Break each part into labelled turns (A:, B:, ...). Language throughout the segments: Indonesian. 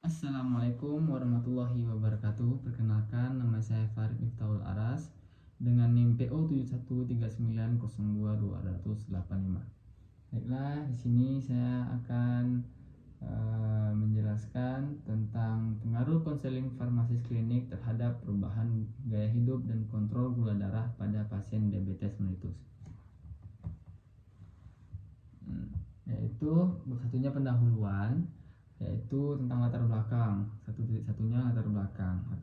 A: Assalamualaikum warahmatullahi wabarakatuh. Perkenalkan, nama saya Farid Miftahul Aras dengan NIM PO 7139022285. Baiklah, di sini saya akan menjelaskan tentang pengaruh konseling farmasis klinik terhadap perubahan gaya hidup dan kontrol gula darah pada pasien diabetes mellitus. Yaitu satunya pendahuluan, yaitu tentang latar belakang. Satunya latar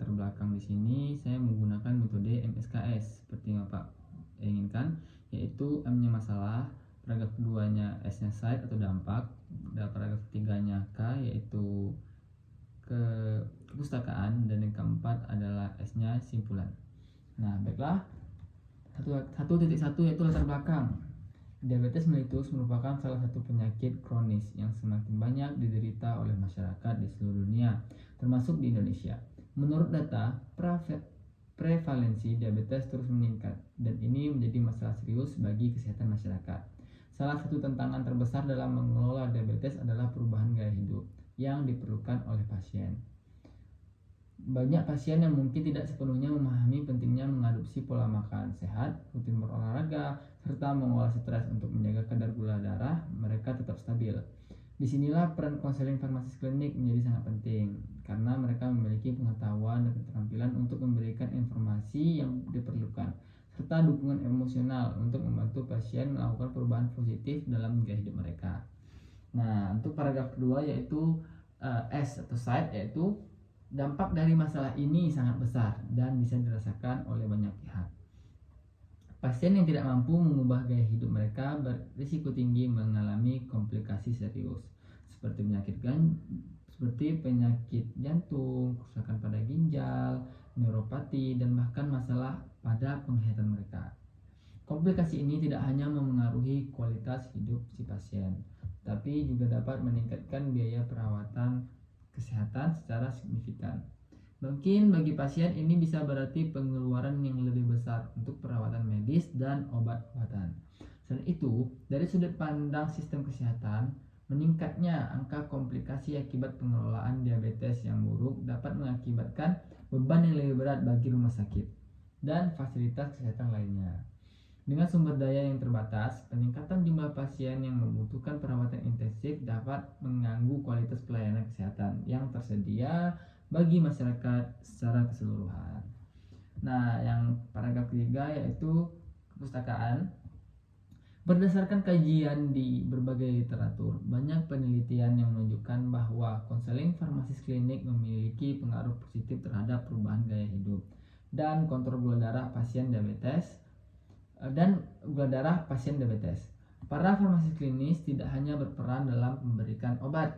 A: belakang di sini saya menggunakan metode MSKS seperti yang Bapak inginkan, yaitu M-nya masalah, paragraf keduanya S-nya site atau dampak, dan paragraf ketiganya K yaitu kepustakaan, dan yang keempat adalah S-nya simpulan. Nah, baiklah. 1.1 yaitu latar belakang. Diabetes mellitus merupakan salah satu penyakit kronis yang semakin banyak diderita oleh masyarakat di seluruh dunia, termasuk di Indonesia. Menurut data, prevalensi diabetes terus meningkat, dan ini menjadi masalah serius bagi kesehatan masyarakat. Salah satu tantangan terbesar dalam mengelola diabetes adalah perubahan gaya hidup yang diperlukan oleh pasien. Banyak pasien yang mungkin tidak sepenuhnya memahami pentingnya mengadopsi pola makan sehat, rutin berolahraga, serta mengolah stres untuk menjaga kadar gula darah mereka tetap stabil. Disinilah peran konseling farmasis klinik menjadi sangat penting, karena mereka memiliki pengetahuan dan keterampilan untuk memberikan informasi yang diperlukan, serta dukungan emosional untuk membantu pasien melakukan perubahan positif dalam gaya hidup mereka. Nah, untuk paragraf kedua yaitu S atau side, yaitu dampak dari masalah ini sangat besar dan bisa dirasakan oleh banyak pihak. Pasien yang tidak mampu mengubah gaya hidup mereka berisiko tinggi mengalami komplikasi serius seperti penyakit jantung, kerusakan pada ginjal, neuropati, dan bahkan masalah pada penglihatan mereka. Komplikasi ini tidak hanya memengaruhi kualitas hidup si pasien, tapi juga dapat meningkatkan biaya perawatan kesehatan secara signifikan. Mungkin bagi pasien ini bisa berarti pengeluaran yang lebih besar untuk perawatan medis dan obat-obatan. Selain itu, dari sudut pandang sistem kesehatan, meningkatnya angka komplikasi akibat pengelolaan diabetes yang buruk dapat mengakibatkan beban yang lebih berat bagi rumah sakit dan fasilitas kesehatan lainnya. Dengan sumber daya yang terbatas, peningkatan jumlah pasien yang membutuhkan perawatan intensif dapat mengganggu kualitas pelayanan kesehatan yang tersedia bagi masyarakat secara keseluruhan. Nah, yang paragraf ketiga yaitu kepustakaan. Berdasarkan kajian di berbagai literatur, banyak penelitian yang menunjukkan bahwa konseling farmasis klinik memiliki pengaruh positif terhadap perubahan gaya hidup dan kontrol gula darah pasien diabetes. Para farmasis klinis tidak hanya berperan dalam memberikan obat,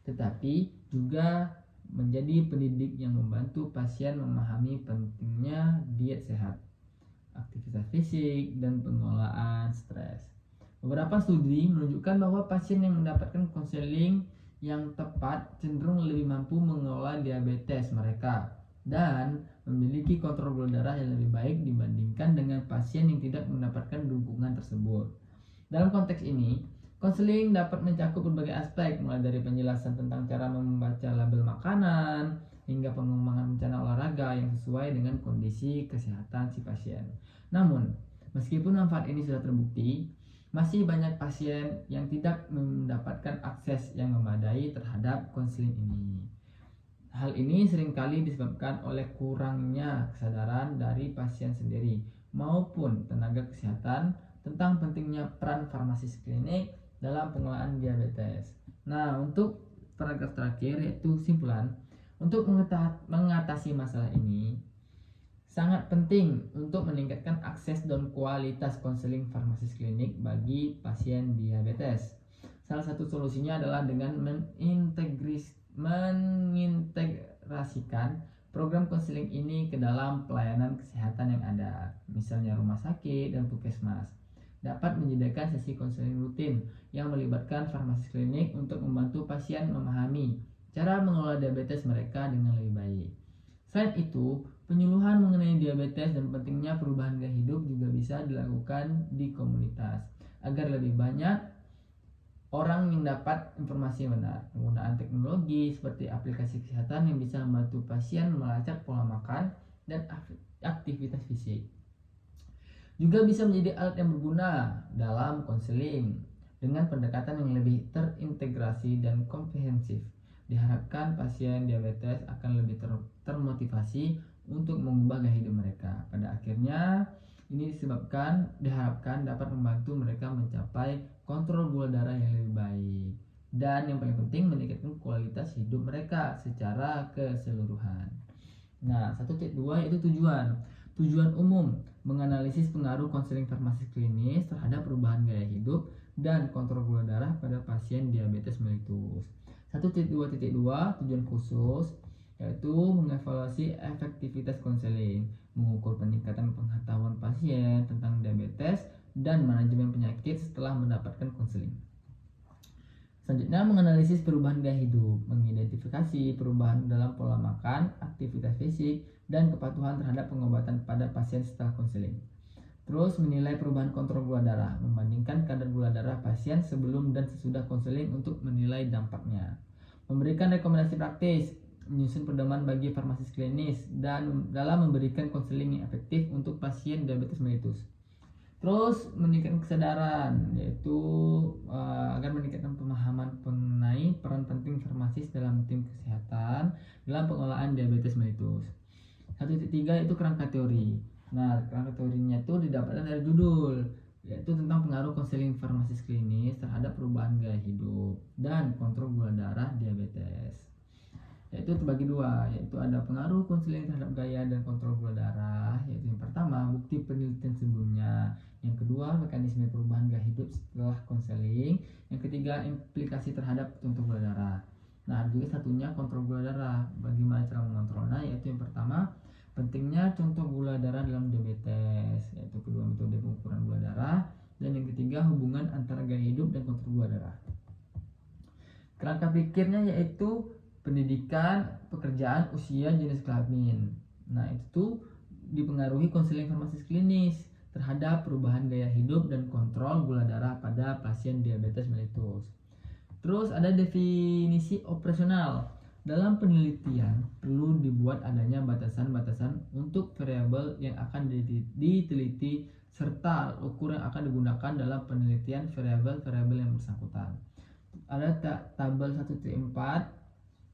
A: tetapi juga menjadi pendidik yang membantu pasien memahami pentingnya diet sehat, aktivitas fisik, dan pengelolaan stres. Beberapa studi menunjukkan bahwa pasien yang mendapatkan konseling yang tepat cenderung lebih mampu mengelola diabetes mereka dan memiliki kontrol gula darah yang lebih baik dibandingkan dengan pasien yang tidak mendapatkan dukungan tersebut. Dalam konteks ini, konseling dapat mencakup berbagai aspek, mulai dari penjelasan tentang cara membaca label makanan hingga pengembangan rencana olahraga yang sesuai dengan kondisi kesehatan si pasien. Namun, meskipun manfaat ini sudah terbukti, masih banyak pasien yang tidak mendapatkan akses yang memadai terhadap konseling ini. Hal ini seringkali disebabkan oleh kurangnya kesadaran dari pasien sendiri maupun tenaga kesehatan tentang pentingnya peran farmasis klinik dalam pengelolaan diabetes. Nah, untuk paragraf terakhir yaitu simpulan. Untuk mengatasi masalah ini, sangat penting untuk meningkatkan akses dan kualitas konseling farmasis klinik bagi pasien diabetes. Salah satu solusinya adalah dengan mengintegrasikan program konseling ini ke dalam pelayanan kesehatan yang ada, misalnya rumah sakit dan puskesmas dapat menyediakan sesi konseling rutin yang melibatkan farmasis klinik untuk membantu pasien memahami cara mengelola diabetes mereka dengan lebih baik. Selain itu, penyuluhan mengenai diabetes dan pentingnya perubahan gaya hidup juga bisa dilakukan di komunitas agar lebih banyak orang yang dapat informasi yang benar. Penggunaan teknologi seperti aplikasi kesehatan yang bisa membantu pasien melacak pola makan dan aktivitas fisik. Juga bisa menjadi alat yang berguna dalam konseling dengan pendekatan yang lebih terintegrasi dan komprehensif. Diharapkan pasien diabetes akan lebih termotivasi untuk mengubah gaya hidup mereka. Pada akhirnya, ini diharapkan dapat membantu mereka mencapai kontrol gula darah yang lebih baik. Dan yang paling penting meningkatkan kualitas hidup mereka secara keseluruhan. Nah, 1.2 yaitu tujuan. Tujuan umum menganalisis pengaruh konseling farmasis klinis terhadap perubahan gaya hidup dan kontrol gula darah pada pasien diabetes mellitus. 1.2.2 tujuan khusus yaitu mengevaluasi efektivitas konseling, mengukur peningkatan pengetahuan pasien tentang diabetes dan manajemen penyakit setelah mendapatkan konseling. Selanjutnya menganalisis perubahan gaya hidup, mengidentifikasi perubahan dalam pola makan, aktivitas fisik, dan kepatuhan terhadap pengobatan pada pasien setelah konseling. Terus menilai perubahan kontrol gula darah, membandingkan kadar gula darah pasien sebelum dan sesudah konseling untuk menilai dampaknya. Memberikan rekomendasi praktis, menyusun pedoman bagi farmasis klinis, dan dalam memberikan konseling yang efektif untuk pasien diabetes mellitus. Terus meningkatkan kesadaran, yaitu agar meningkatkan pemahaman mengenai peran penting farmasis dalam tim kesehatan dalam pengelolaan diabetes mellitus. 1.3 itu kerangka teori. Nah, kerangka teorinya itu didapatkan dari judul, yaitu tentang pengaruh konseling farmasis klinis terhadap perubahan gaya hidup dan kontrol gula darah diabetes. Yaitu terbagi dua, yaitu ada pengaruh konseling terhadap gaya dan kontrol gula darah, yaitu yang pertama bukti penelitian sebelumnya, yang kedua mekanisme perubahan gaya hidup setelah konseling, yang ketiga implikasi terhadap kontrol gula darah. Nah, juga satunya kontrol gula darah, bagaimana cara mengontrolnya, yaitu yang pertama pentingnya contoh gula darah dalam diabetes, yaitu kedua metode pengukuran gula darah, dan yang ketiga hubungan antara gaya hidup dan kontrol gula darah. Kerangka pikirnya yaitu pendidikan, pekerjaan, usia, jenis kelamin. Nah, itu dipengaruhi konseling farmasis klinis terhadap perubahan gaya hidup dan kontrol gula darah pada pasien diabetes mellitus. Terus ada definisi operasional. Dalam penelitian perlu dibuat adanya batasan-batasan untuk variabel yang akan diteliti serta ukur yang akan digunakan dalam penelitian variabel-variabel yang bersangkutan. Ada tabel 1.4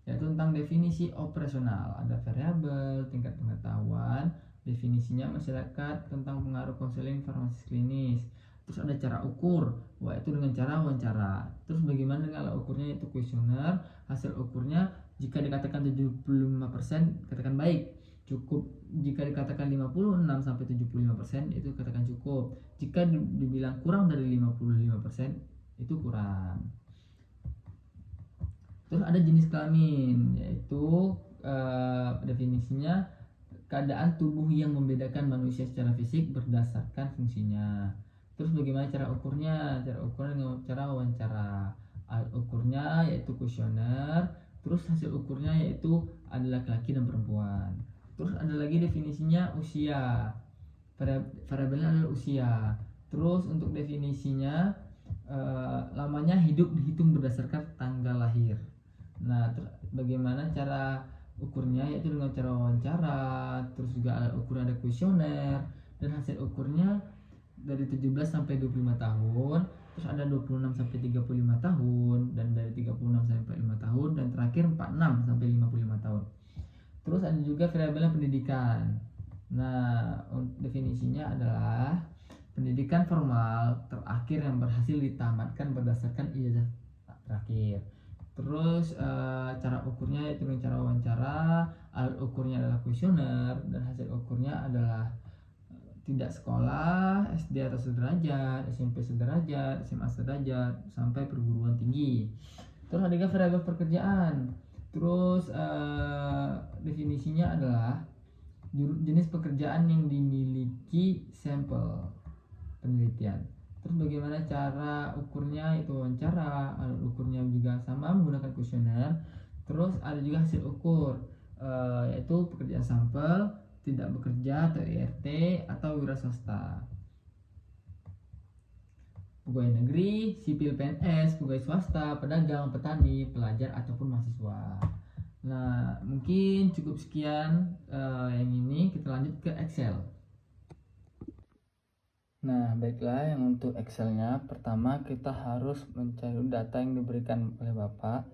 A: yaitu tentang definisi operasional. Ada variabel, tingkat pengetahuan, definisinya masyarakat tentang pengaruh konseling farmasis klinis. Terus ada cara ukur, yaitu dengan cara wawancara. Terus bagaimana dengan alat ukurnya, yaitu kuesioner. Hasil ukurnya jika dikatakan 75% katakan baik, cukup. Jika dikatakan 56-75% itu katakan cukup. Jika dibilang kurang dari 55% itu kurang. Terus ada jenis kelamin, yaitu definisinya keadaan tubuh yang membedakan manusia secara fisik berdasarkan fungsinya. Terus bagaimana cara ukurnya? Cara ukurnya dengan cara wawancara. Alat ukurnya yaitu kuesioner. Terus hasil ukurnya yaitu ada laki-laki dan perempuan. Terus ada lagi definisinya usia. Variabelnya adalah usia. Terus untuk definisinya lamanya hidup dihitung berdasarkan tanggal lahir. Nah, terus bagaimana cara ukurnya, yaitu dengan cara wawancara. Terus juga alat ukur ada kuesioner, dan hasil ukurnya dari 17 sampai 25 tahun. Terus ada 26 sampai 35 tahun, dan dari 36 sampai 45 tahun, dan terakhir 46 sampai 55 tahun. Terus ada juga variabel pendidikan. Nah, definisinya adalah pendidikan formal terakhir yang berhasil ditamatkan berdasarkan ijazah terakhir. Terus cara ukurnya yaitu dengan cara wawancara. Alat ukurnya adalah kuesioner, dan hasil ukurnya adalah tidak sekolah, SD atau sederajat, SMP sederajat, SMA sederajat, sampai perguruan tinggi. Terus ada juga variabel pekerjaan. Terus definisinya adalah jenis pekerjaan yang dimiliki sampel penelitian. Terus bagaimana cara ukurnya, itu wawancara. Alat ukurnya juga sama menggunakan kuesioner. Terus ada juga hasil ukur, yaitu pekerjaan sampel, tidak bekerja atau IRT, atau wira swasta. pegawai negeri, sipil PNS, pegawai swasta, pedagang, petani, pelajar ataupun mahasiswa. Nah, mungkin cukup sekian yang ini, kita lanjut ke Excel. Nah, baiklah, yang untuk Excelnya, pertama kita harus mencari data yang diberikan oleh Bapak,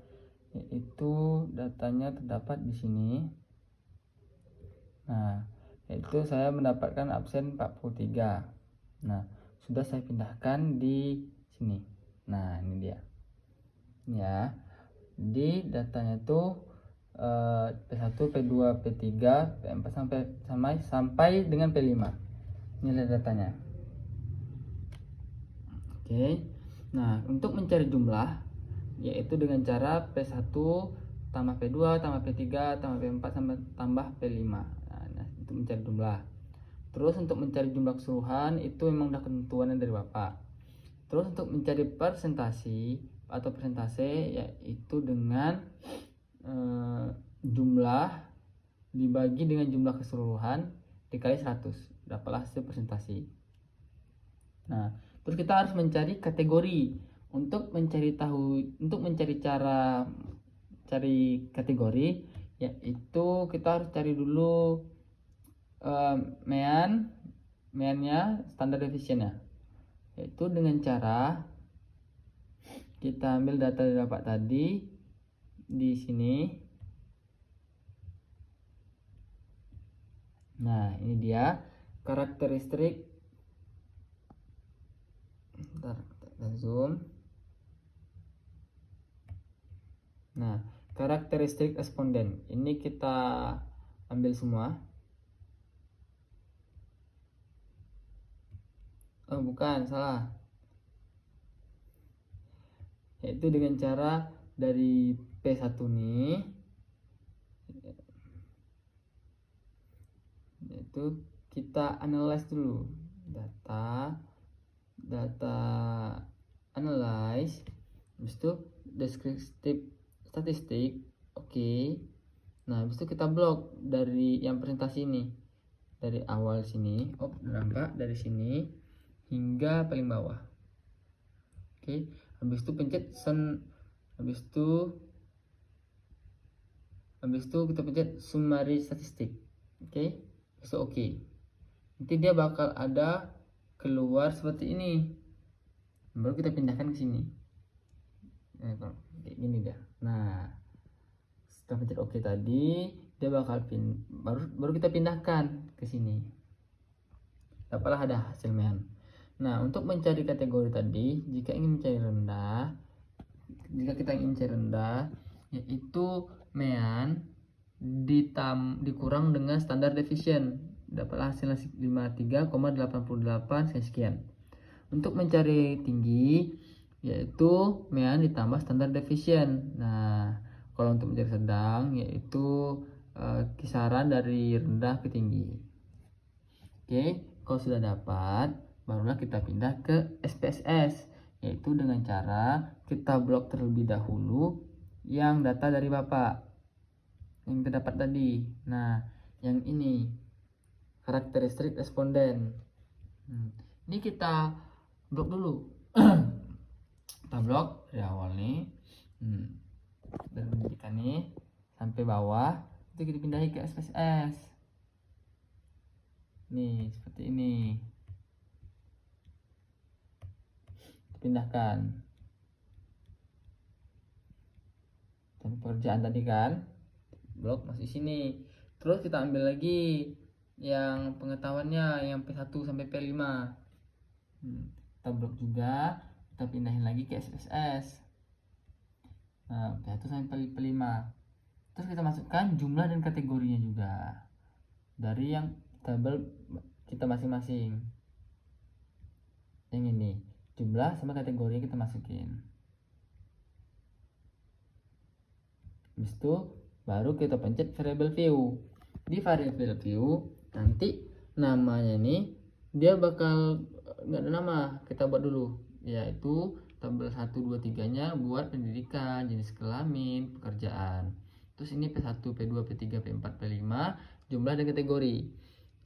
A: yaitu datanya terdapat di sini. Nah, yaitu saya mendapatkan absen 43. Nah, sudah saya pindahkan di sini. Nah, ini dia. Ya, di datanya itu P1, P2, P3, P4 sampai dengan P5. Ini adalah datanya. Oke. Nah, untuk mencari jumlah yaitu dengan cara P1 tambah P2 tambah P3 tambah P4 tambah P5. Nah, itu mencari jumlah. Terus untuk mencari jumlah keseluruhan itu memang udah ketentuannya dari Bapak. Terus untuk mencari persentase yaitu dengan jumlah dibagi dengan jumlah keseluruhan dikali 100, dapatlah hasil persentase. Nah, terus kita harus mencari kategori. Untuk mencari cara cari kategori, yaitu kita harus cari dulu meannya, standar deviation-nya, yaitu dengan cara kita ambil data yang dapat tadi di sini. Nah, ini dia karakteristik. Bentar, kita zoom. Nah, karakteristik responden ini kita ambil semua. Oh, bukan, salah. Yaitu dengan cara dari P1 nih, yaitu kita analyze dulu data analyze, habis itu deskriptif statistik. Oke. Nah, habis itu kita blok dari yang presentasi ini, dari awal sini, nampak dari sini hingga paling bawah. Oke, habis itu pencet send, habis itu kita pencet summary statistik. Oke, so oke. Nanti dia bakal ada keluar seperti ini. Baru kita pindahkan ke sini. Kayak gini dah. Nah, setelah pencet oke tadi, dia bakal baru kita pindahkan ke sini. Dapatlah ada hasil mean. Nah, untuk mencari kategori tadi, jika kita ingin mencari rendah, yaitu mean dikurang dengan standar deviation, dapatlah hasil 53,88 sekian. Untuk mencari tinggi, yaitu mean ditambah standar deviation. Nah, kalau untuk mencari sedang, yaitu kisaran dari rendah ke tinggi. Oke, kalau sudah dapat, barulah kita pindah ke SPSS, yaitu dengan cara kita blok terlebih dahulu yang data dari Bapak yang terdapat tadi. Nah, yang ini karakteristik responden. Ini kita blok dulu. Kita blok dari awal nih, dari pendidikan nih sampai bawah, itu kita pindahin ke SPSS. Nih, seperti ini. Pindahkan. Dan pekerjaan tadi kan, blok masih sini. Terus kita ambil lagi yang pengetahuannya yang P1 sampai P5. Kita blok juga, kita pindahin lagi ke SPSS. Nah, P1 sampai P5. Terus kita masukkan jumlah dan kategorinya juga dari yang tabel kita masing-masing. Yang ini, jumlah sama kategorinya kita masukin. Habis itu baru kita pencet variable view. Di variable view nanti namanya ini dia bakal nggak ada nama, kita buat dulu, yaitu tabel 1, 2, 3 nya buat pendidikan, jenis kelamin, pekerjaan. Terus ini P1, P2, P3, P4, P5, jumlah dan kategori.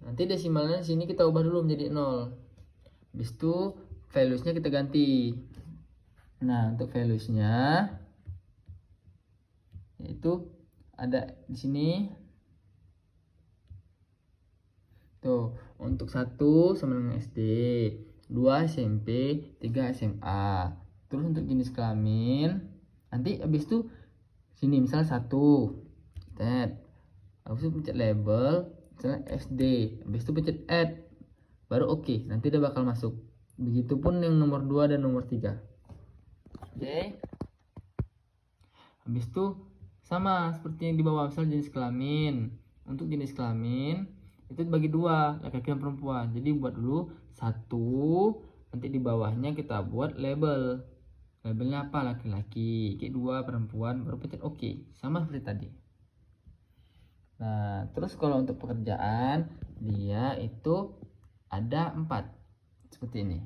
A: Nanti desimalnya di sini kita ubah dulu menjadi 0. Habis itu values-nya kita ganti. Nah, untuk values-nya yaitu ada di sini. Tuh, untuk 1 sama dengan SD, 2 SMP, 3 SMA. Terus untuk jenis kelamin, nanti habis itu sini misal 1, tet. Habis itu pencet label, misalnya SD. Habis itu pencet add. Baru oke, nanti dia bakal masuk. Begitupun yang nomor 2 dan nomor 3. Oke. Habis itu sama seperti yang di bawah, misal jenis kelamin. Untuk jenis kelamin itu dibagi 2, laki-laki dan perempuan. Jadi buat dulu 1, nanti di bawahnya kita buat label. Labelnya apa? Laki-laki. 2 perempuan, baru pencet oke. Sama seperti tadi. Nah, terus kalau untuk pekerjaan dia itu ada 4 seperti ini.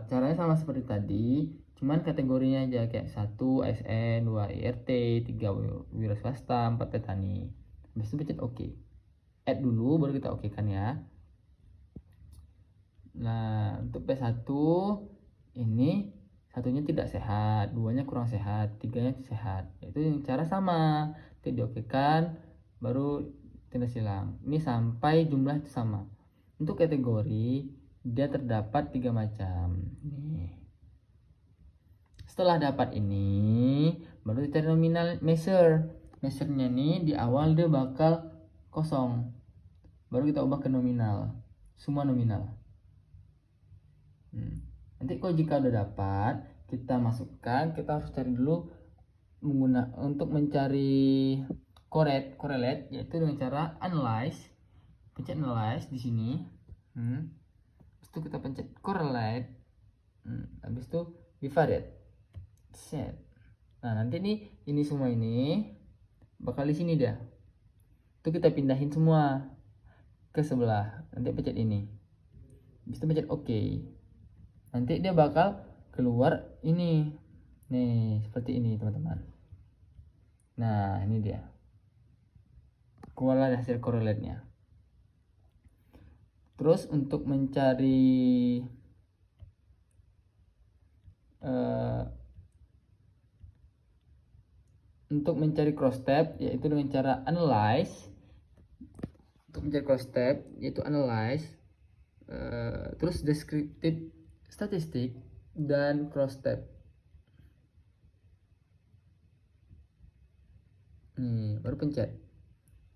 A: Caranya sama seperti tadi, cuman kategorinya aja kayak 1 ASN, 2 IRT, 3 wira swasta, 4 petani. Habis itu pencet oke. Add dulu baru kita oke kan ya. Nah, untuk P1 ini satunya tidak sehat, 2-nya kurang sehat, 3-nya sehat. Itu cara sama, nanti diokekan baru tanda silang. Ini sampai jumlah itu sama. Untuk kategori dia terdapat 3 macam. Nih. Setelah dapat ini, baru kita cari nominal measure. Measure-nya nih di awal dia bakal kosong. Baru kita ubah ke nominal. Semua nominal. Nanti kalau jika udah dapat, kita masukkan, kita harus cari dulu untuk mencari correlate yaitu dengan cara analyze. Pencet analyze di sini. Habis itu kita pencet correlate. Habis itu divide. Set. Nah, nanti ini semua ini bakal di sini dia. Itu kita pindahin semua ke sebelah. Nanti pencet ini. Habis itu pencet OK. Nanti dia bakal keluar ini. Nih, seperti ini, teman-teman. Nah, ini dia. Keluarlah hasil correlate-nya. Terus untuk mencari cross step yaitu dengan cara analyze. Untuk mencari cross step yaitu analyze, terus descriptive statistik dan cross step. Nih, baru pencet.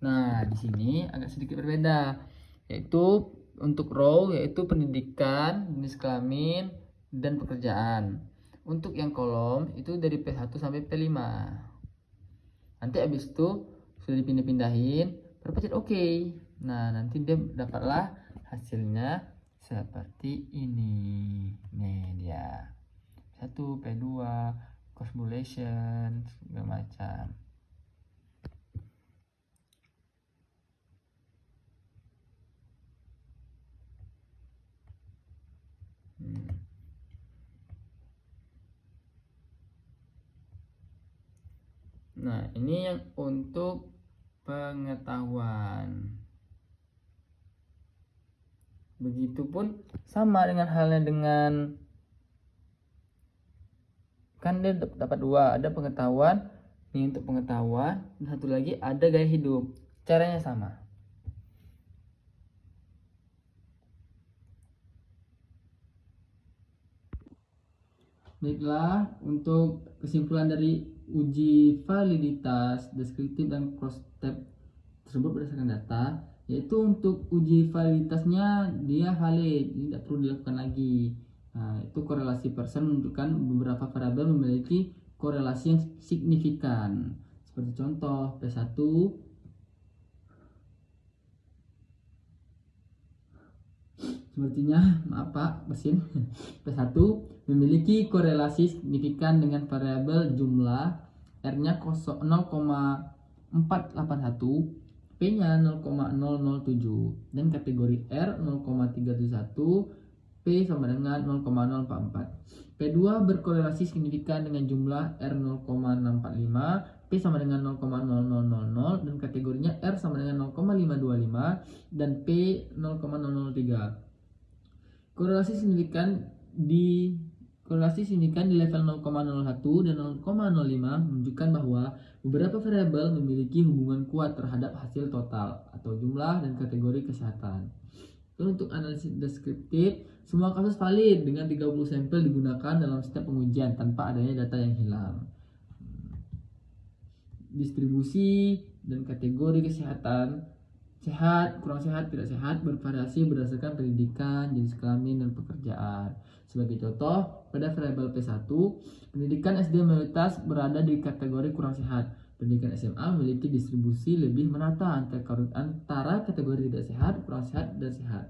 A: Nah, di sini agak sedikit berbeda, yaitu untuk row yaitu pendidikan, jenis kelamin, dan pekerjaan. Untuk yang kolom itu dari P1 sampai P5. Nanti habis itu sudah dipindah-pindahin, baru pencet OK. Nah, nanti dia dapatlah hasilnya seperti ini. Nih dia. P1, P2, correlation, segala macam. Nah, ini yang untuk pengetahuan. Begitupun sama dengan halnya dengan, kan dia dapat 2, ada pengetahuan. Ini untuk pengetahuan, dan satu lagi ada gaya hidup. Caranya sama. Baiklah, untuk kesimpulan dari uji validitas deskriptif dan cross step tersebut berdasarkan data, yaitu untuk uji validitasnya dia valid, tidak perlu dilakukan lagi. Nah, itu korelasi persen menunjukkan beberapa variabel memiliki korelasi yang signifikan. Seperti contoh P1 sepertinya, maaf Pak, mesin. P1 memiliki korelasi signifikan dengan variabel jumlah R-nya 0,481, P-nya 0,007, dan kategori R 0,371, P sama dengan 0,044. P2 berkorelasi signifikan dengan jumlah R 0,645, P sama dengan 0,0000, dan kategorinya R sama dengan 0,525, dan P 0,003. Korelasi signifikan di korelasi signifikan di level 0,01 dan 0,05 menunjukkan bahwa beberapa variabel memiliki hubungan kuat terhadap hasil total atau jumlah dan kategori kesehatan. Dan untuk analisis deskriptif, semua kasus valid dengan 30 sampel digunakan dalam setiap pengujian tanpa adanya data yang hilang. Distribusi dan kategori kesehatan sehat, kurang sehat, tidak sehat bervariasi berdasarkan pendidikan, jenis kelamin, dan pekerjaan. Sebagai contoh, pada variabel P1, pendidikan SD mayoritas berada di kategori kurang sehat. Pendidikan SMA memiliki distribusi lebih merata antara kategori tidak sehat, kurang sehat, dan sehat.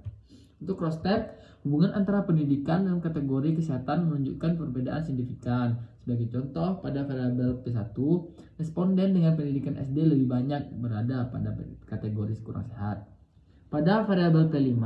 A: Untuk cross tab, hubungan antara pendidikan dan kategori kesehatan menunjukkan perbedaan signifikan. Sebagai contoh, pada variabel P1, responden dengan pendidikan SD lebih banyak berada pada kategori kurang sehat. Pada variabel P5,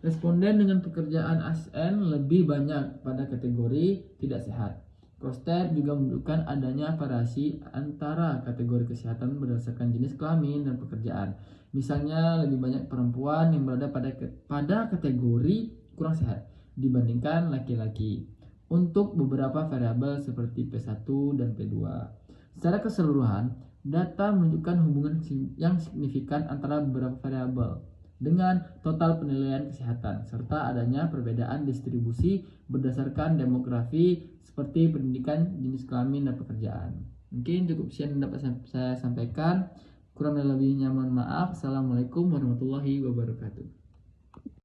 A: responden dengan pekerjaan ASN lebih banyak pada kategori tidak sehat. Cross-tab juga menunjukkan adanya variasi antara kategori kesehatan berdasarkan jenis kelamin dan pekerjaan. Misalnya, lebih banyak perempuan yang berada pada kategori kurang sehat dibandingkan laki-laki untuk beberapa variabel seperti P1 dan P2. Secara keseluruhan, data menunjukkan hubungan yang signifikan antara beberapa variabel dengan total penilaian kesehatan serta adanya perbedaan distribusi berdasarkan demografi seperti pendidikan, jenis kelamin, dan pekerjaan. Mungkin cukup sekian yang dapat saya sampaikan. Kurang dan lebihnya mohon maaf. Assalamualaikum warahmatullahi wabarakatuh.